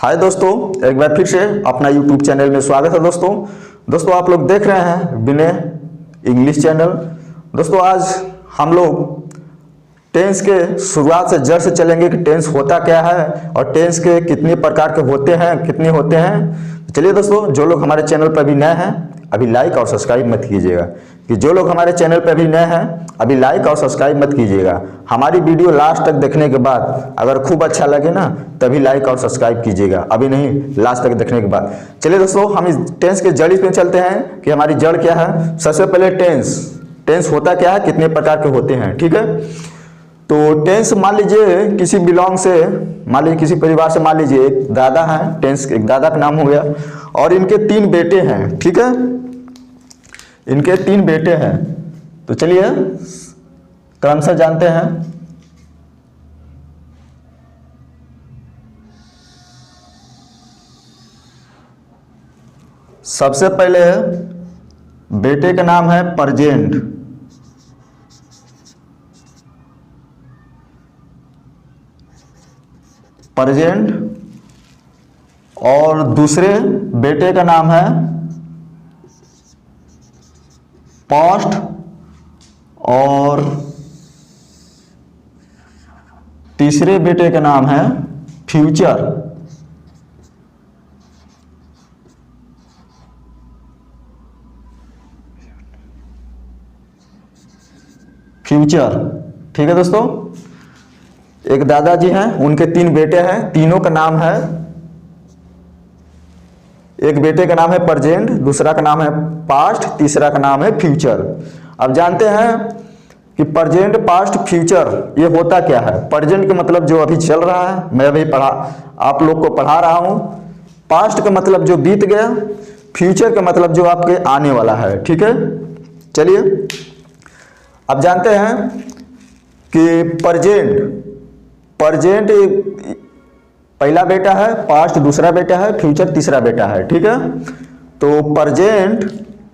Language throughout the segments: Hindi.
हाय दोस्तों, एक बार फिर से अपना यूट्यूब चैनल में स्वागत है। दोस्तों आप लोग देख रहे हैं विनय इंग्लिश चैनल। दोस्तों आज हम लोग टेंस के शुरुआत से जड़ से चलेंगे कि टेंस होता क्या है और टेंस के कितने प्रकार के होते हैं, कितने होते हैं। चलिए दोस्तों, जो लोग हमारे चैनल पर अभी नए हैं अभी लाइक और सब्सक्राइब मत कीजिएगा, कि जो लोग हमारे चैनल पर अभी नए हैं अभी लाइक और सब्सक्राइब मत कीजिएगा। हमारी वीडियो लास्ट तक देखने के बाद अगर खूब अच्छा लगे ना तभी लाइक और सब्सक्राइब कीजिएगा, अभी नहीं, लास्ट तक देखने के बाद। चलिए दोस्तों, हम इस टेंस के जड़ में चलते हैं कि हमारी जड़ क्या है। सबसे पहले टेंस होता क्या है, कितने प्रकार के होते हैं, ठीक है। तो टेंस मान लीजिए किसी बिलोंग से, मान लीजिए किसी परिवार से, मान लीजिए एक दादा है, टेंस एक दादा का नाम हो गया और इनके 3 बेटे हैं, ठीक है। इनके 3 बेटे हैं। तो चलिए क्रमशः जानते हैं। सबसे पहले बेटे का नाम है परजेंट, और दूसरे बेटे का नाम है पास्ट, और तीसरे बेटे का नाम है फ्यूचर। ठीक है दोस्तों। एक दादाजी हैं, उनके 3 बेटे हैं, तीनों का नाम है, एक बेटे का नाम है प्रेजेंट, दूसरा का नाम है पास्ट, तीसरा का नाम है फ्यूचर। अब जानते हैं कि प्रेजेंट, पास्ट, फ्यूचर ये होता क्या है। प्रेजेंट का मतलब जो अभी चल रहा है, मैं अभी आप लोग को पढ़ा रहा हूं। पास्ट का मतलब जो बीत गया, फ्यूचर का मतलब जो आपके आने वाला है, ठीक है। चलिए अब जानते हैं कि प्रेजेंट पहला बेटा है, पास्ट दूसरा बेटा है, फ्यूचर तीसरा बेटा है, ठीक है। तो प्रेजेंट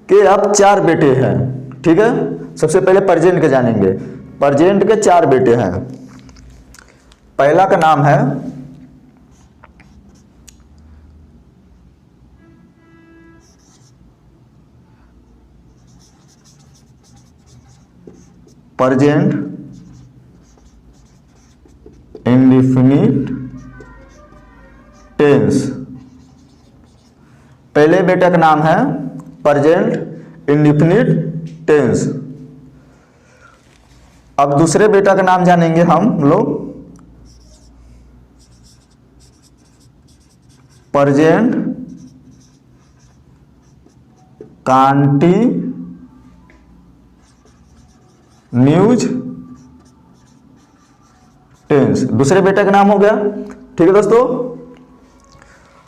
के अब 4 बेटे हैं, ठीक है। सबसे पहले प्रेजेंट के जानेंगे। प्रेजेंट के 4 बेटे हैं। पहला का नाम है प्रेजेंट इंडेफिनिट टेंस। पहले बेटा का नाम है प्रेजेंट इंडेफिनिट टेंस। अब दूसरे बेटा का नाम जानेंगे हम लोग, प्रेजेंट कंटीन्यूअस टेंस। दूसरे बेटा का नाम हो गया, ठीक है दोस्तों।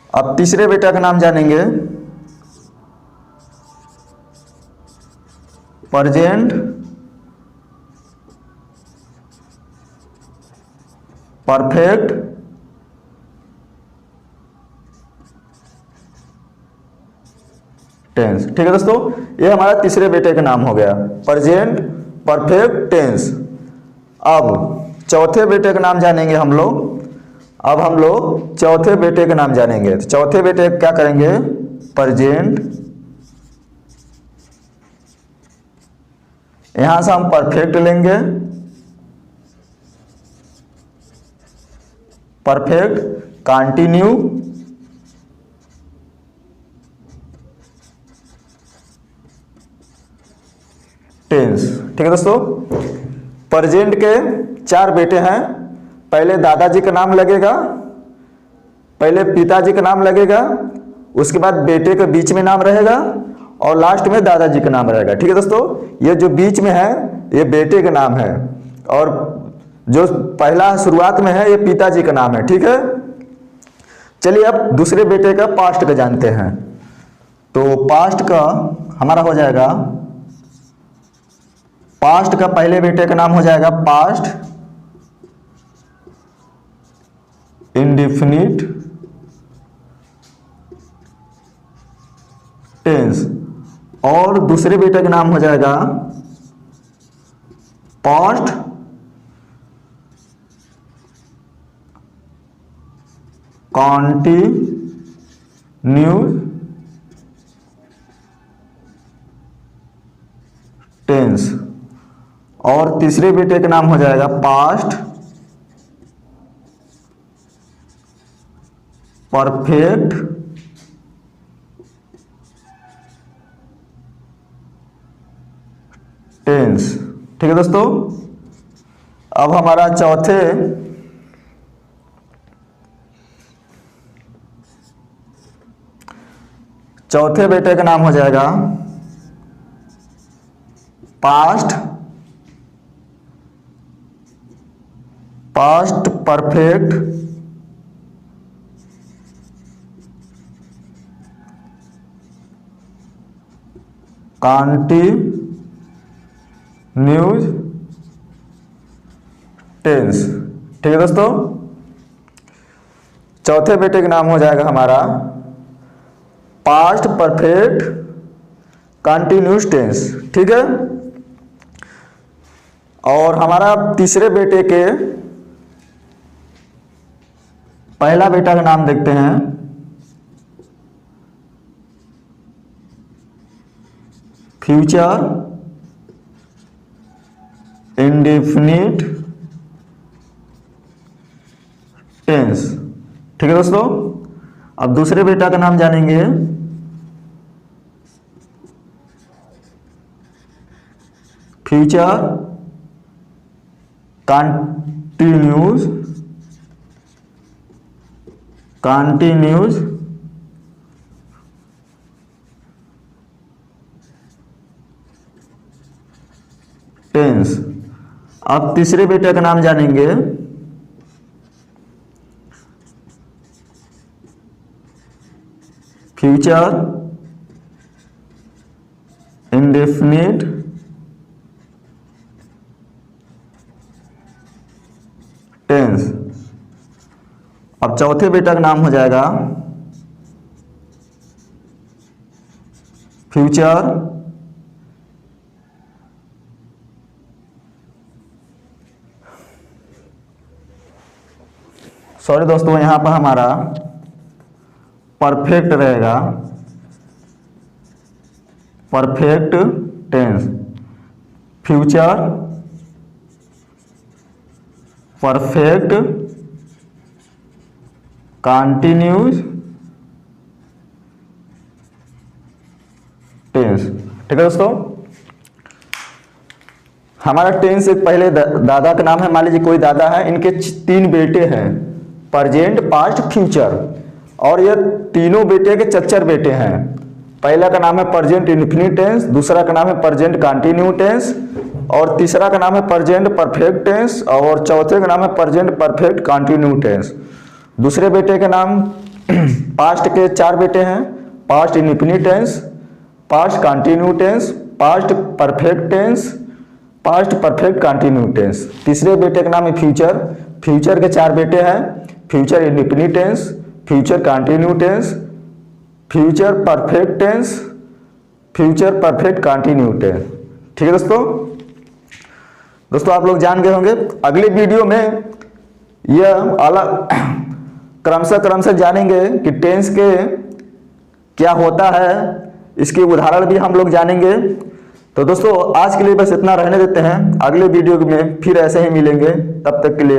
अब तीसरे बेटा का नाम जानेंगे, प्रेजेंट परफेक्ट टेंस, ठीक है दोस्तों। ये हमारा तीसरे बेटे का नाम हो गया, प्रेजेंट परफेक्ट टेंस। अब चौथे बेटे का नाम जानेंगे हम लोग। अब हम लोग चौथे बेटे का नाम जानेंगे। तो चौथे बेटे क्या करेंगे, प्रेजेंट, यहां से हम परफेक्ट लेंगे, परफेक्ट कंटिन्यू टेंस, ठीक है दोस्तों। प्रेजेंट के 4 बेटे हैं। पहले दादाजी का नाम लगेगा, पहले पिताजी का नाम लगेगा, उसके बाद बेटे के बीच में नाम रहेगा और लास्ट में दादाजी का नाम रहेगा, ठीक है दोस्तों। ये जो बीच में है ये बेटे का नाम है और जो पहला शुरुआत में है ये पिताजी का नाम है, ठीक है। चलिए अब दूसरे बेटे का पास्ट का जानते हैं। तो पास्ट का हमारा हो जाएगा, पास्ट का पहले बेटे का नाम हो जाएगा पास्ट इंडेफिनिट टेंस, और दूसरे बेटे का नाम हो जाएगा पास्ट कॉन्टिन्यूस टेंस। और तीसरे बेटे का नाम हो जाएगा पास्ट परफेक्ट टेंस। ठीक है दोस्तों, अब हमारा चौथे बेटे का नाम हो जाएगा पास्ट परफेक्ट कॉन्टिन्यूस टेंस। ठीक है दोस्तों, चौथे बेटे का नाम हो जाएगा हमारा पास्ट परफेक्ट कॉन्टिन्यूस टेंस। ठीक है, और हमारा तीसरे बेटे के पहला बेटा का नाम देखते हैं फ्यूचर इंडेफिनिट टेंस। ठीक है दोस्तों, अब दूसरे बेटा का नाम जानेंगे फ्यूचर कंटिन्यूस टेंस। अब तीसरे बेटे का नाम जानेंगे फ्यूचर इंडेफिनिट टेंस। अब चौथे बेटा का नाम हो जाएगा फ्यूचर सॉरी दोस्तों, यहां पर हमारा परफेक्ट रहेगा, perfect tense. Future perfect continuous tense. ठीक है दोस्तों, हमारा टेंस एक पहले दादा का नाम है, मान लीजिए कोई दादा है, इनके 3 बेटे हैं, प्रेजेंट पास्ट फ्यूचर, और ये तीनों बेटे के चच्चर बेटे हैं। पहला का नाम है प्रेजेंट इंडेफिनिट टेंस, दूसरा का नाम है प्रेजेंट कंटिन्यू टेंस, और तीसरा का नाम है प्रेजेंट परफेक्ट टेंस, और चौथे का नाम है प्रेजेंट परफेक्ट कंटिन्यू टेंस। दूसरे बेटे के नाम पास्ट के 4 बेटे हैं, past indefinite tense, past continue tense, past perfect tense, past perfect continue tense. तीसरे बेटे का नाम है फ्यूचर, फ्यूचर के 4 बेटे हैं, future indefinite tense, future continue tense, future perfect tense, future perfect continue tense. ठीक है दोस्तों आप लोग जान गए होंगे। अगले वीडियो में यह अलग क्रमशः जानेंगे कि टेंस के क्या होता है, इसके उदाहरण भी हम लोग जानेंगे। तो दोस्तों आज के लिए बस इतना रहने देते हैं, अगले वीडियो में फिर ऐसे ही मिलेंगे, तब तक के लिए।